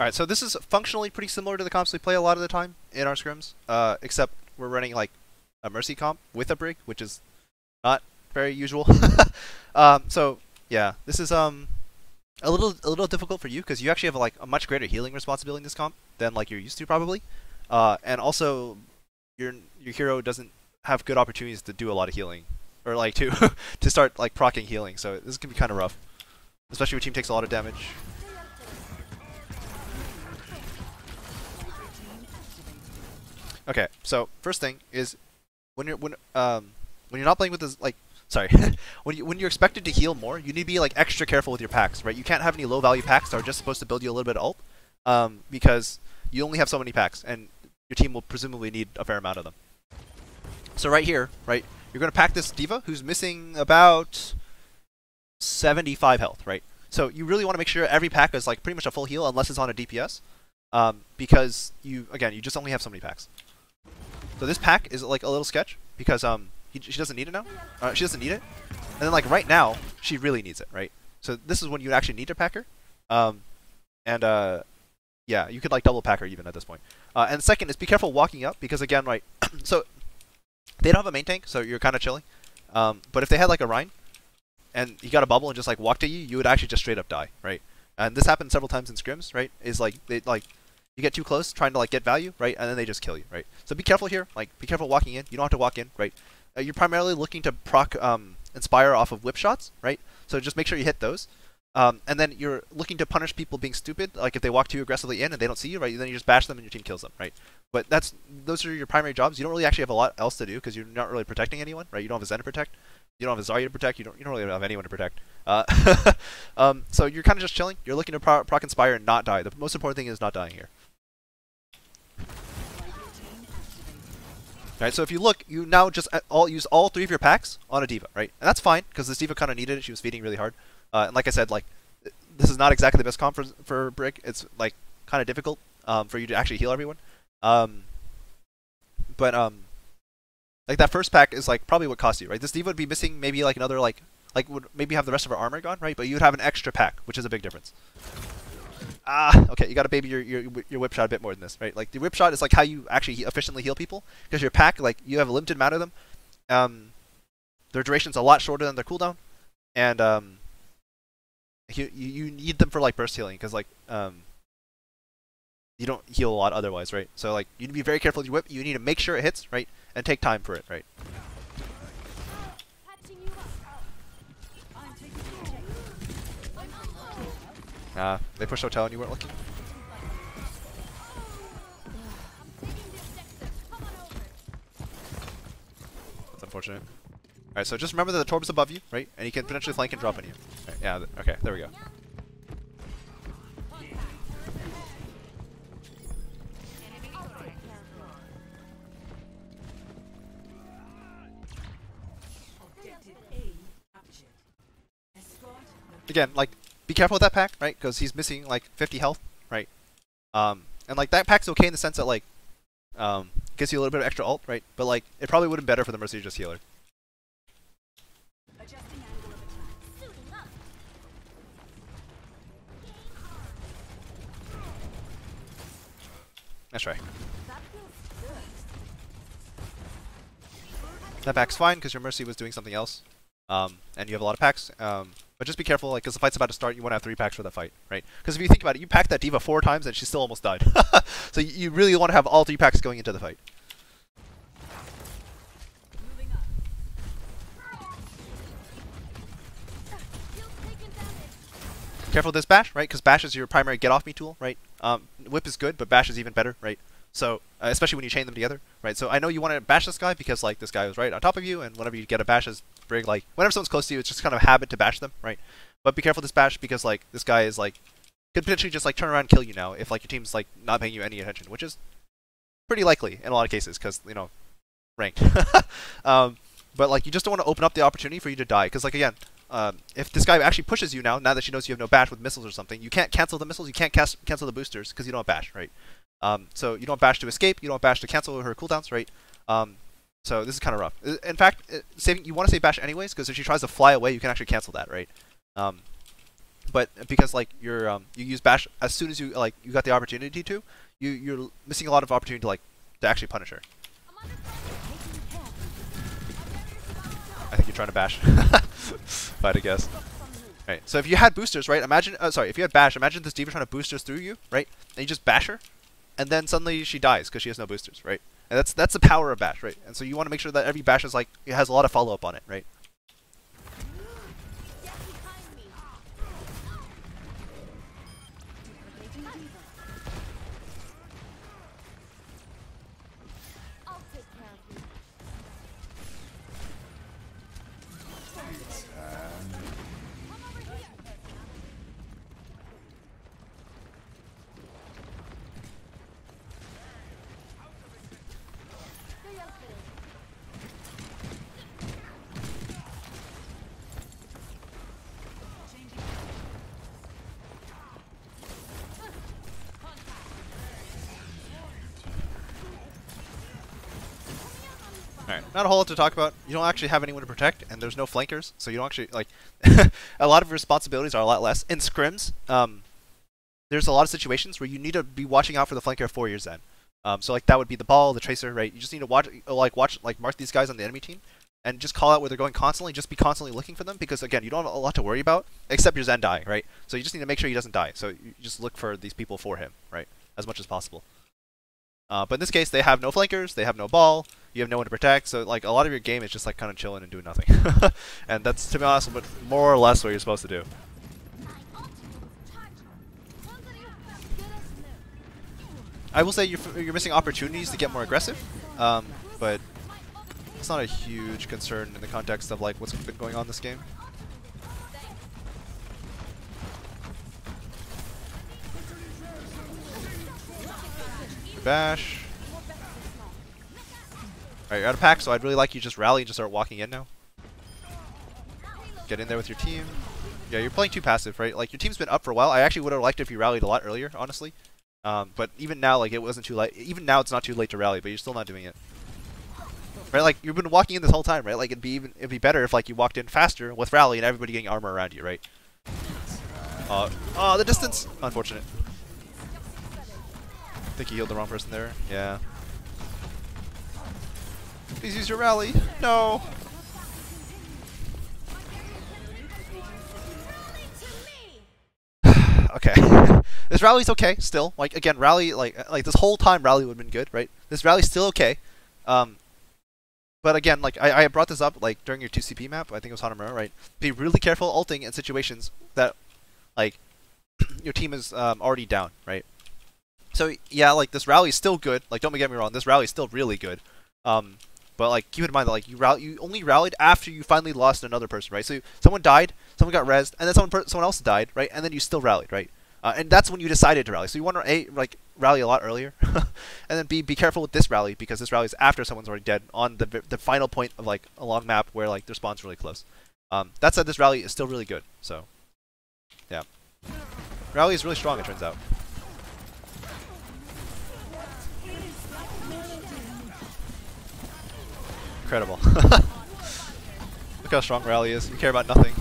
Alright, so this is functionally pretty similar to the comps we play a lot of the time in our scrims, except we're running like a Mercy comp with a Brig, which is not very usual. So yeah, this is a little difficult for you because you actually have like a much greater healing responsibility in this comp than like you're used to probably, and also your hero doesn't have good opportunities to do a lot of healing or like to to start like proccing healing. So this can be kind of rough, especially when your team takes a lot of damage. Okay, so first thing is when you're not playing with this like sorry when you're expected to heal more, you need to be like extra careful with your packs, right? You can't have any low value packs that are just supposed to build you a little bit of ult, because you only have so many packs, and your team will presumably need a fair amount of them. So right here, right, you're gonna pack this D.Va who's missing about 75 health, right? So you really want to make sure every pack is like pretty much a full heal unless it's on a DPS, because you just only have so many packs. So this pack is like a little sketch because she doesn't need it now. She doesn't need it, and then like right now she really needs it, right? So this is when you actually need to pack her, yeah, you could like double pack her even at this point. And second is be careful walking up because again, right? So they don't have a main tank, so you're kind of chilling. But if they had like a Rhine and he got a bubble and just like walked at you, you would actually just straight up die, right? And this happened several times in scrims, right? Is like you get too close trying to like get value, right? And then they just kill you, right? So be careful here. Like be careful walking in. You don't have to walk in, right? You're primarily looking to proc inspire off of whip shots, right? So just make sure you hit those. And then you're looking to punish people being stupid, like if they walk too aggressively in and they don't see you, right? Then you just bash them and your team kills them, right? But those are your primary jobs. You don't really actually have a lot else to do because you're not really protecting anyone, right? You don't have a Zen to protect. You don't have a Zarya to protect. You don't really have anyone to protect. So you're kind of just chilling. You're looking to proc inspire and not die. The most important thing is not dying here. Right, so if you look, you now just use all three of your packs on a D.Va, right? And that's fine because this D.Va kind of needed it. She was feeding really hard. And like I said, like this is not exactly the best comp for Brig. It's like kind of difficult for you to actually heal everyone. Like that first pack is like probably what cost you, right? This D.Va would be missing maybe like another like would maybe have the rest of her armor gone, right? But you would have an extra pack, which is a big difference. Okay, you gotta baby your whip shot a bit more than this, right? Like the whip shot is like how you actually efficiently heal people because your pack, like you have a limited amount of them. Their duration's a lot shorter than their cooldown, and you need them for like burst healing because like you don't heal a lot otherwise, right? So like you need to be very careful with your whip. You need to make sure it hits, right, and take time for it, right? They pushed hotel and you weren't looking. That's unfortunate. Alright, so just remember that the Torb's above you, right? And he can potentially flank and drop on you. Right, yeah, okay, there we go. Again, like, be careful with that pack, right? Because he's missing like 50 health, right? And like that pack's okay in the sense that like gives you a little bit of extra ult, right? But like it probably would have been better for the Mercy to just heal her. Nice try. That pack's fine because your Mercy was doing something else, and you have a lot of packs. But just be careful, like, because the fight's about to start, you want to have 3 packs for that fight, right? Because if you think about it, you packed that D.Va 4 times and she still almost died. So you really want to have all 3 packs going into the fight. Careful with this bash, right? Because bash is your primary get-off-me tool, right? Whip is good, but bash is even better, right? So, especially when you chain them together, right? So I know you want to bash this guy because, like, this guy was right on top of you, and whenever you get a bash as Brig, like, whenever someone's close to you, it's just kind of a habit to bash them, right? But be careful with this bash because, like, this guy is, like, could potentially just, like, turn around and kill you now if, like, your team's, like, not paying you any attention, which is pretty likely in a lot of cases because, you know, ranked. But, like, you just don't want to open up the opportunity for you to die because, like, again, if this guy actually pushes you now that she knows you have no bash with missiles or something, you can't cancel the missiles, you can't cancel the boosters because you don't have bash, right? So you don't bash to escape, you don't bash to cancel her cooldowns, right? So this is kind of rough. In fact, you want to say bash anyways, because if she tries to fly away, you can actually cancel that, right? But because like you use bash as soon as you you got the opportunity to, you're missing a lot of opportunity to actually punish her. I think you're trying to bash. If I had to guess. Right. So if you had boosters, right? Imagine, sorry, if you had bash, imagine this diva trying to boosters through you, right? And you just bash her, and then suddenly she dies because she has no boosters, right? And that's the power of bash, right? And so you want to make sure that every bash is it has a lot of follow up on it, right? Alright, not a whole lot to talk about. You don't actually have anyone to protect, and there's no flankers, so you don't actually, a lot of responsibilities are a lot less. In scrims, there's a lot of situations where you need to be watching out for the flanker for your Zen. So that would be the ball, the tracer, right? You just need to mark these guys on the enemy team, and just call out where they're going constantly, just be constantly looking for them, because again, you don't have a lot to worry about, except your Zen dying, right? So you just need to make sure he doesn't die, so you just look for these people for him, right? As much as possible. But in this case, they have no flankers, they have no ball, you have no one to protect, so a lot of your game is just kind of chilling and doing nothing. And that's, to be honest, more or less what you're supposed to do. I will say you're missing opportunities to get more aggressive, but it's not a huge concern in the context of what's been going on this game. Bash. Alright, you're out of pack, so I'd really like you to just rally and just start walking in now. Get in there with your team. Yeah, you're playing too passive, right? Your team's been up for a while. I actually would have liked it if you rallied a lot earlier, honestly. But even now, it wasn't too late. Even now, it's not too late to rally, but you're still not doing it. Right? You've been walking in this whole time, right? It'd be better if you walked in faster with rally and everybody getting armor around you, right? Oh, the distance! Unfortunate. I think he healed the wrong person there. Yeah. Please use your rally. No. Okay. This rally's okay still. Again, rally this whole time rally would have been good, right? This rally's still okay. But again, I brought this up during your 2CP map. I think it was Hanamura, right? Be really careful ulting in situations that your team is already down, right? So yeah, this rally's still good. Don't get me wrong, this rally's still really good. But keep in mind that you only rallied after you finally lost another person, right? So someone died, someone got rezzed, and then someone else died, right? And then you still rallied, right? And that's when you decided to rally. So you want to rally a lot earlier, and then be careful with this rally, because this rally is after someone's already dead on the final point of a long map where their spawn's really close. That said, this rally is still really good. So yeah, rally is really strong, it turns out. Incredible. Look how strong rally is. You care about nothing.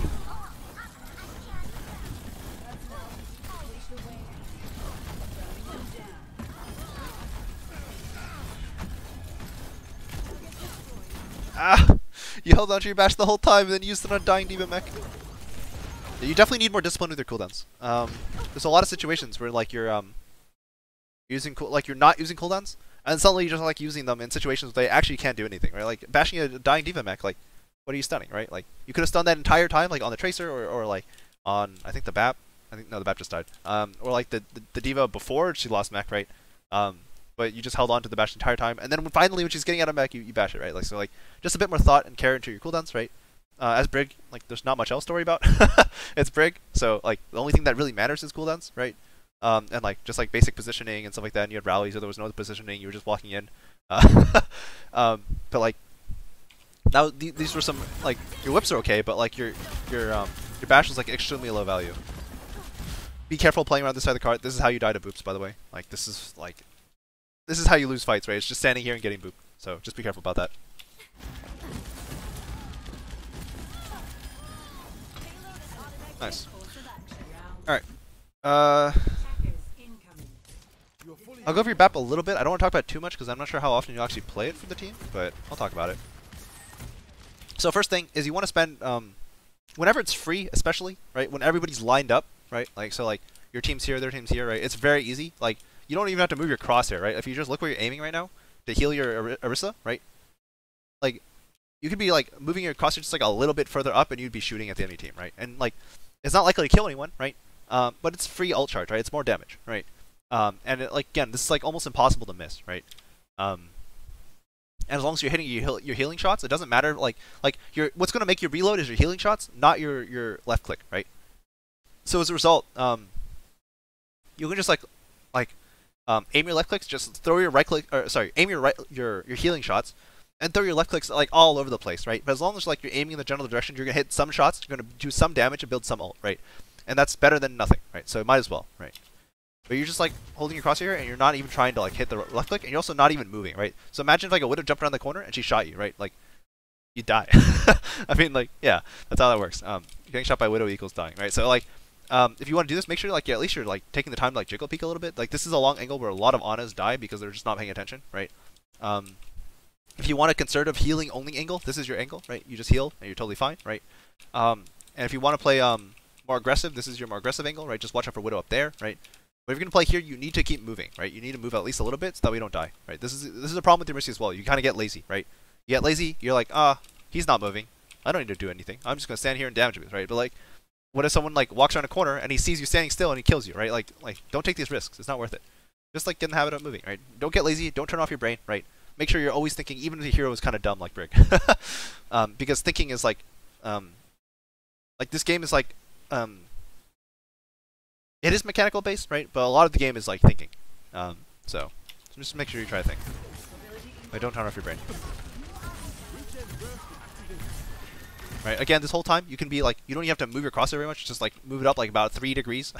Ah! You held on to your bash the whole time and then used it on dying diva mech. You definitely need more discipline with your cooldowns. There's a lot of situations where you're you're not using cooldowns, and suddenly you're just using them in situations where they actually can't do anything, right? Bashing a dying diva mech, what are you stunning, right? You could have stunned that entire time, on the tracer or on I think the BAP. I think no, the BAP just died. Or the diva before she lost mech, right? But you just held on to the bash the entire time, and then finally when she's getting out of mech, you bash it, right? So just a bit more thought and care into your cooldowns, right? As Brig, there's not much else to worry about. It's Brig, so the only thing that really matters is cooldowns, right? And just basic positioning and stuff like that. And you had rallies, or there was no positioning. You were just walking in. But now these were some your whips are okay, but your bash was extremely low value. Be careful playing around this side of the card. This is how you die to boops, by the way. This is how you lose fights, right? It's just standing here and getting booped. So just be careful about that. Nice. Alright. I'll go over your BAP a little bit. I don't want to talk about it too much because I'm not sure how often you actually play it for the team, but I'll talk about it. So first thing is you want to spend, whenever it's free, especially, right, when everybody's lined up, right, like, so like, your team's here, their team's here, right, it's very easy, like, you don't even have to move your crosshair, right, if you just look where you're aiming right now to heal your Orisa, right, like, you could be, like, moving your crosshair just, like, a little bit further up and you'd be shooting at the enemy team, right, and, like, it's not likely to kill anyone, right, but it's free ult charge, right, it's more damage, right, and, it, like, again, this is, like, almost impossible to miss, right, and as long as you're hitting your healing shots, it doesn't matter. Like what's going to make you reload is your healing shots, not your left click, right? So as a result, you can just aim your left clicks, just throw your right click, or sorry, aim your healing shots, and throw your left clicks like all over the place, right? But as long as like you're aiming in the general direction, you're gonna hit some shots, you're gonna do some damage and build some ult, right? And that's better than nothing, right? So it might as well, right? But you're just like holding your crosshair and you're not even trying to like hit the left click, and you're also not even moving, right? So imagine if like a Widow jumped around the corner and she shot you, right? Like you die. I mean, like, yeah, that's how that works. Getting shot by Widow equals dying, right? So like, if you want to do this, make sure like at least you're like taking the time to like jiggle peek a little bit. Like this is a long angle where a lot of Anas die because they're just not paying attention, right? If you want a conservative healing only angle, this is your angle, right? You just heal and you're totally fine, right? And if you want to play more aggressive, this is your more aggressive angle, right? Just watch out for Widow up there, right? But if you're gonna play here, you need to keep moving, right? You need to move at least a little bit so that we don't die, right? This is a problem with your Mercy as well. You kind of get lazy, right? You get lazy, you're like, he's not moving. I don't need to do anything. I'm just gonna stand here and damage him, right? But like, what if someone like walks around a corner and he sees you standing still and he kills you, right? Like don't take these risks. It's not worth it. Just like get in the habit of moving, right? Don't get lazy. Don't turn off your brain, right? Make sure you're always thinking, even if the hero is kind of dumb like Brig, because thinking is like this game is like it is mechanical based, right? But a lot of the game is like thinking. So just make sure you try to think. Right, don't turn off your brain. Right, again, this whole time you can be like, you don't even have to move your crosshair very much, just like move it up like about 3 degrees,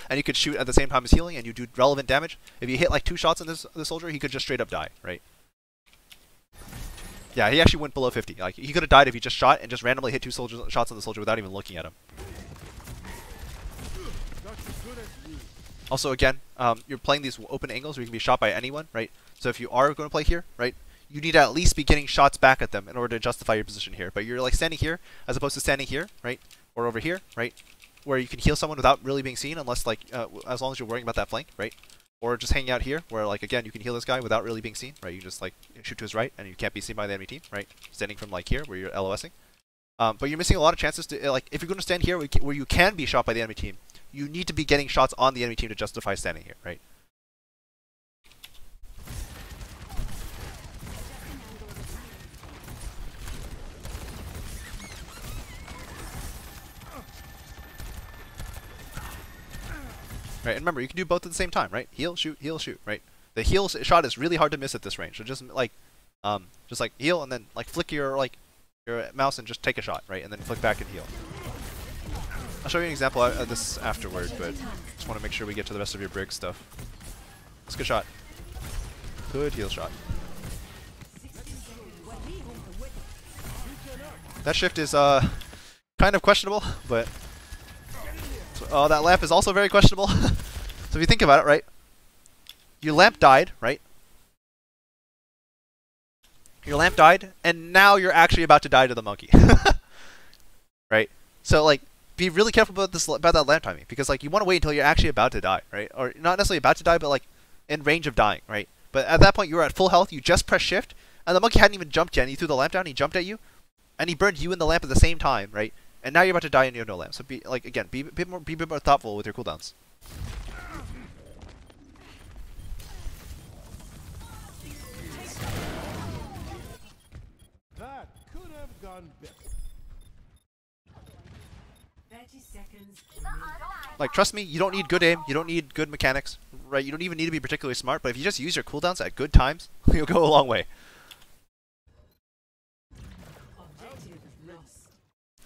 and you could shoot at the same time as healing, and you do relevant damage. If you hit like 2 shots on this soldier, he could just straight up die, right? Yeah, he actually went below 50. Like he could have died if he just shot and just randomly hit 2 shots on the soldier without even looking at him. Also, again, you're playing these open angles where you can be shot by anyone, right? So if you are going to play here, right, you need to at least be getting shots back at them in order to justify your position here. But you're like standing here as opposed to standing here, right, or over here, right, where you can heal someone without really being seen, unless like as long as you're worrying about that flank, right? Or just hanging out here, where like again you can heal this guy without really being seen, right? You just like shoot to his right, and you can't be seen by the enemy team, right? Standing from like here, where you're LOSing. But you're missing a lot of chances to like if you're going to stand here where you can be shot by the enemy team. You need to be getting shots on the enemy team to justify standing here, right? Right, and remember, you can do both at the same time, right? Heal, shoot, right? The heal shot is really hard to miss at this range, so just like heal and then like flick your mouse and just take a shot, right? And then flick back and heal. I'll show you an example of this afterward, but just want to make sure we get to the rest of your Brig stuff. That's a good shot. Good heal shot. That shift is kind of questionable, but that lamp is also very questionable. So if you think about it, right? Your lamp died, right? Your lamp died, and now you're actually about to die to the monkey. Right? So like, be really careful about that lamp timing, because like you want to wait until you're actually about to die, right? Or not necessarily about to die, but like in range of dying, right? But at that point you were at full health, you just pressed shift, and the monkey hadn't even jumped yet, and he threw the lamp down, he jumped at you, and he burned you and the lamp at the same time, right? And now you're about to die and you have no lamp. So be like, again, be a bit more thoughtful with your cooldowns. That could have gone better. Like, trust me, you don't need good aim, you don't need good mechanics, right? You don't even need to be particularly smart, but if you just use your cooldowns at good times, you'll go a long way.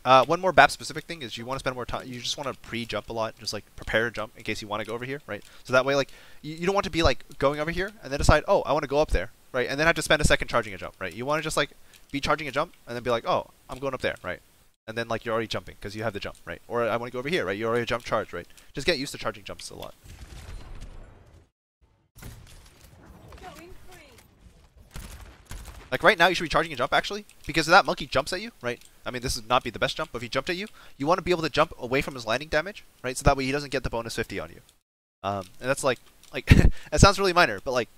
One more BAP specific thing is you want to spend more time, you just want to pre-jump a lot, just like prepare a jump in case you want to go over here, right? So that way, like, you don't want to be like going over here and then decide, oh, I want to go up there, right? And then have to spend a second charging a jump, right? You want to just like be charging a jump and then be like, oh, I'm going up there, right? and then like you're already jumping because you have the jump, right? Or I want to go over here, right? You already jump charge, right? Just get used to charging jumps a lot. Like right now, you should be charging a jump actually, because if that monkey jumps at you, right? I mean, this would not be the best jump, but if he jumped at you, you want to be able to jump away from his landing damage, right? So that way he doesn't get the bonus 50 on you. And that's like it sounds really minor, but like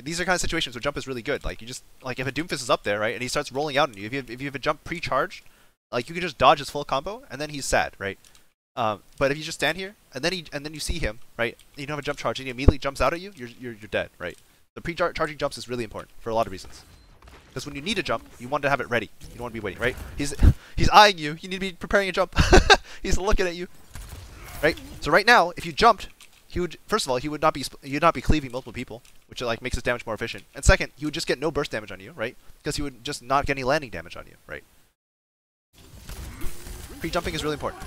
these are kind of situations where jump is really good. Like you just like if a Doomfist is up there, right, and he starts rolling out on you, if you have a jump pre-charged, like you can just dodge his full combo, and then he's sad, right? But if you just stand here and then you see him, right, and you don't have a jump charge, and he immediately jumps out at you, you're dead, right? The pre-charging jumps is really important for a lot of reasons. Because when you need a jump, you want to have it ready. You don't want to be waiting, right? He's eyeing you. You need to be preparing a jump. He's looking at you, right? So right now, if you jumped, he would first of all you'd not be cleaving multiple people, which like makes his damage more efficient. And second, he would just get no burst damage on you, right? Because he would just not get any landing damage on you, right? Pre-jumping is really important.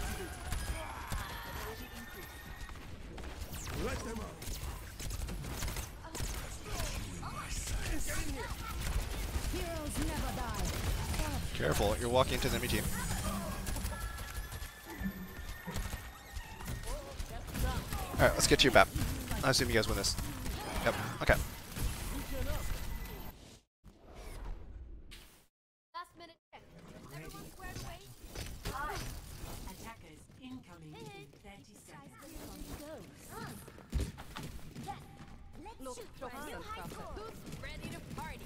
Careful, you're walking into the enemy team. Alright, let's get to your BAP. I assume you guys win this. Yep, okay. Last minute check. Everyone squared away. Attackers incoming in 30 seconds. Look, who's ready to party?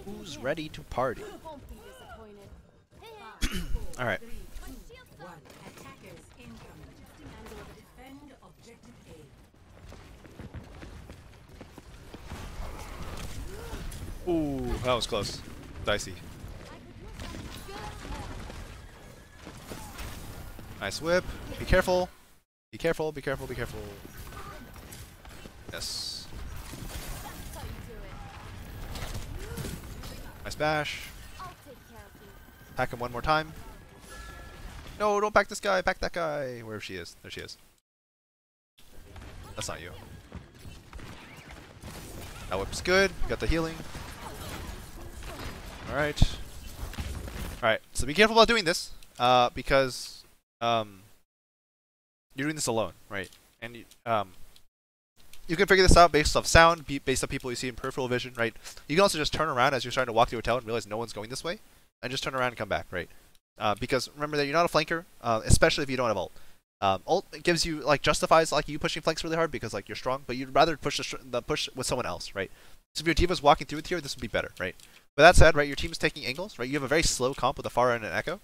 Who's ready to party? Won't be disappointed. Alright. One. Attackers incoming. Defend objective A. Ooh, that was close. Dicey. Nice whip. Be careful. Be careful, be careful, be careful. Yes. Nice bash. Pack him one more time. No, don't pack this guy. Pack that guy. Wherever she is. There she is. That's not you. That whip's good. Got the healing. Alright. Alright, so be careful about doing this. Because you're doing this alone, right? And you can figure this out based off sound, based on people you see in peripheral vision, right? You can also just turn around as you're starting to walk through a hotel and realize no one's going this way, and just turn around and come back, right? Because remember that you're not a flanker, especially if you don't have ult. Ult gives you like justifies like you pushing flanks really hard because like you're strong, but you'd rather push the push with someone else, right? So if your D.Va's walking through with here, this would be better, right? But that said, right, your team is taking angles, right? You have a very slow comp with a Pharah and an Echo,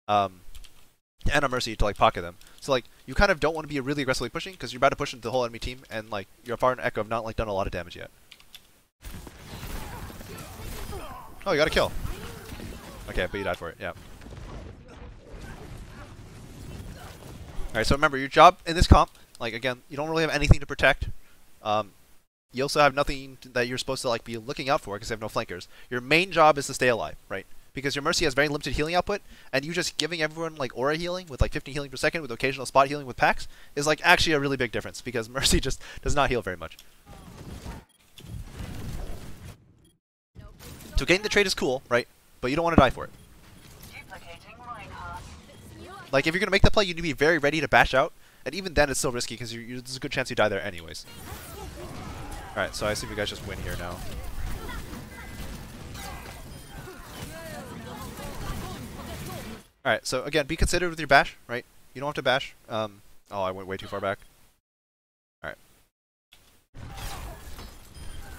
and a Mercy to like pocket them. So like you kind of don't want to be really aggressively pushing because you're about to push into the whole enemy team, and like your Pharah and Echo have not like done a lot of damage yet. Oh, you got a kill. Okay, but you died for it. Yeah. Alright, so remember, your job in this comp, like, again, you don't really have anything to protect. You also have nothing that you're supposed to, like, be looking out for because you have no flankers. Your main job is to stay alive, right? Because your Mercy has very limited healing output, and you just giving everyone, like, aura healing with, like, 15 healing per second with occasional spot healing with packs is, like, actually a really big difference because Mercy just does not heal very much. So getting the trade is cool, right? But you don't want to die for it. Like, if you're going to make that play, you need to be very ready to bash out. And even then, it's still risky because there's a good chance you die there anyways. Alright, so I assume you guys just win here now. Alright, so again, be considerate with your bash, right? You don't have to bash. Oh, I went way too far back. Alright.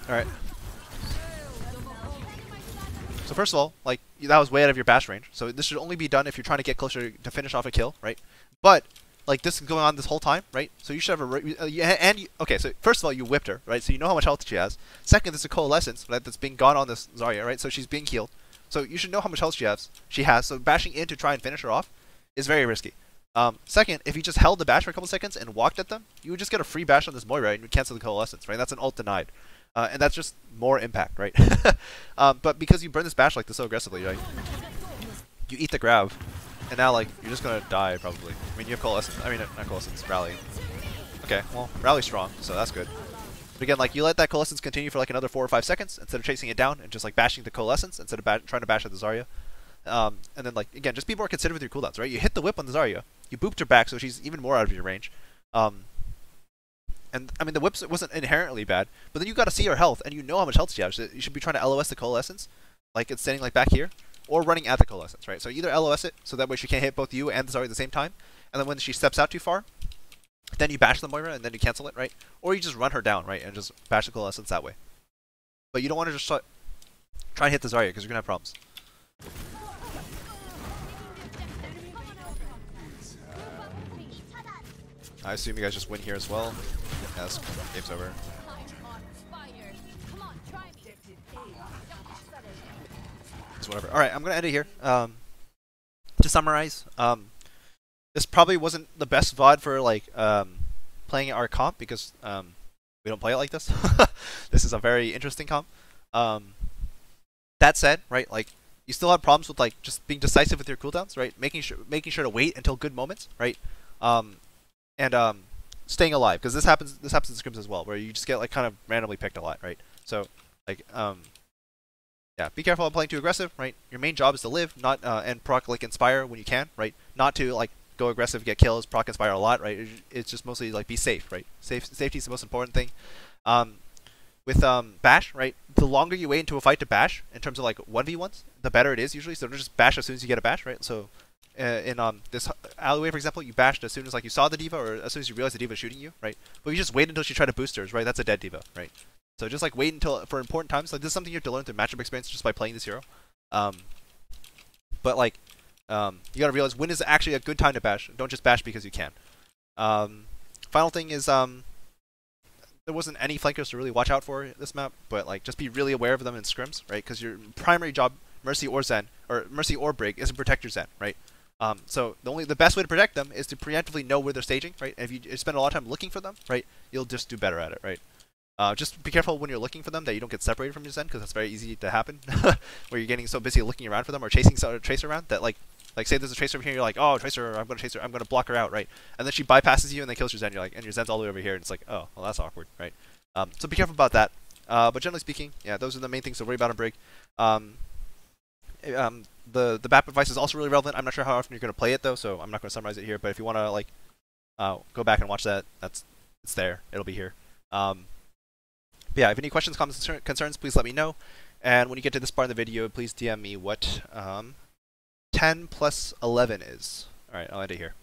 Alright. So first of all, like, that was way out of your bash range. So this should only be done if you're trying to get closer to finish off a kill, right? But, like, this is going on this whole time, right? So you should have a... okay, so first of all, you whipped her, right? So you know how much health she has. Second, there's a coalescence, right, that's being gone on this Zarya, right? So she's being healed. So you should know how much health she has. So bashing in to try and finish her off is very risky. Second, if you just held the bash for a couple seconds and walked at them, you would just get a free bash on this Moira and you would cancel the coalescence, right? That's an ult denied. And that's just more impact, right? But because you burn this bash like this so aggressively, right? You eat the grab, and now like you're just gonna die probably. I mean, you have coalescence. I mean, not coalescence, rally. Okay, well, rally's strong, so that's good. But again, like you let that coalescence continue for like another 4 or 5 seconds instead of chasing it down and just like bashing the coalescence instead of trying to bash at the Zarya. And then like again, just be more considerate with your cooldowns, right? You hit the whip on the Zarya, you booped her back, so she's even more out of your range. And I mean the whips wasn't inherently bad, but then you got to see her health, and you know how much health she has. So you should be trying to LOS the Coalescence, like it's standing like back here, or running at the Coalescence, right? So either LOS it, so that way she can't hit both you and the Zarya at the same time, and then when she steps out too far, then you bash the Moira and then you cancel it, right? Or you just run her down, right, and just bash the Coalescence that way. But you don't want to just try and hit the Zarya because you're gonna have problems. I assume you guys just win here as well. Yes, game's over. It's whatever. Alright, I'm gonna end it here. To summarize, this probably wasn't the best VOD for like playing our comp because we don't play it like this. This is a very interesting comp. That said, right, like you still have problems with like just being decisive with your cooldowns, right? Making sure to wait until good moments, right? And staying alive, because this happens in scrims as well, where you just get like kind of randomly picked a lot, right? So like yeah, be careful of playing too aggressive, right? Your main job is to live, not and proc like inspire when you can, right? Not to like go aggressive, get kills, proc inspire a lot, right? It's just mostly like be safe, right? Safety is the most important thing. With bash, right? The longer you wait into a fight to bash, in terms of like 1v1s, the better it is usually. So don't just bash as soon as you get a bash, right? So in this alleyway, for example, you bashed as soon as like you saw the diva, or as soon as you realized the diva is shooting you, right? But you just wait until she tried to boost hers, right? That's a dead diva, right? So just like wait until for important times. Like this is something you have to learn through matchup experience just by playing this hero. But like you gotta realize when is actually a good time to bash. Don't just bash because you can. Final thing is there wasn't any flankers to really watch out for this map, but like just be really aware of them in scrims, right? Because your primary job, Mercy or Zen, or Mercy or Brig, is to protect your Zen, right? So the best way to protect them is to preemptively know where they're staging, right? And if you spend a lot of time looking for them, right, you'll just do better at it, right? Just be careful when you're looking for them that you don't get separated from your Zen, because that's very easy to happen, where you're getting so busy looking around for them or chasing a Tracer around that like say there's a Tracer over here, you're like, oh Tracer, I'm gonna chase her, I'm gonna block her out, right? And then she bypasses you and then kills your Zen. You're like, and your Zen's all the way over here, and it's like, oh, well that's awkward, right? So be careful about that. But generally speaking, yeah, those are the main things to worry about on Brig. The BAP advice is also really relevant. I'm not sure how often you're gonna play it though, so I'm not gonna summarize it here. But if you wanna like go back and watch that, it's there. It'll be here. But yeah, if any questions, comments, concerns, please let me know. And when you get to this part of the video, please DM me what 10 plus 11 is. Alright, I'll end it here.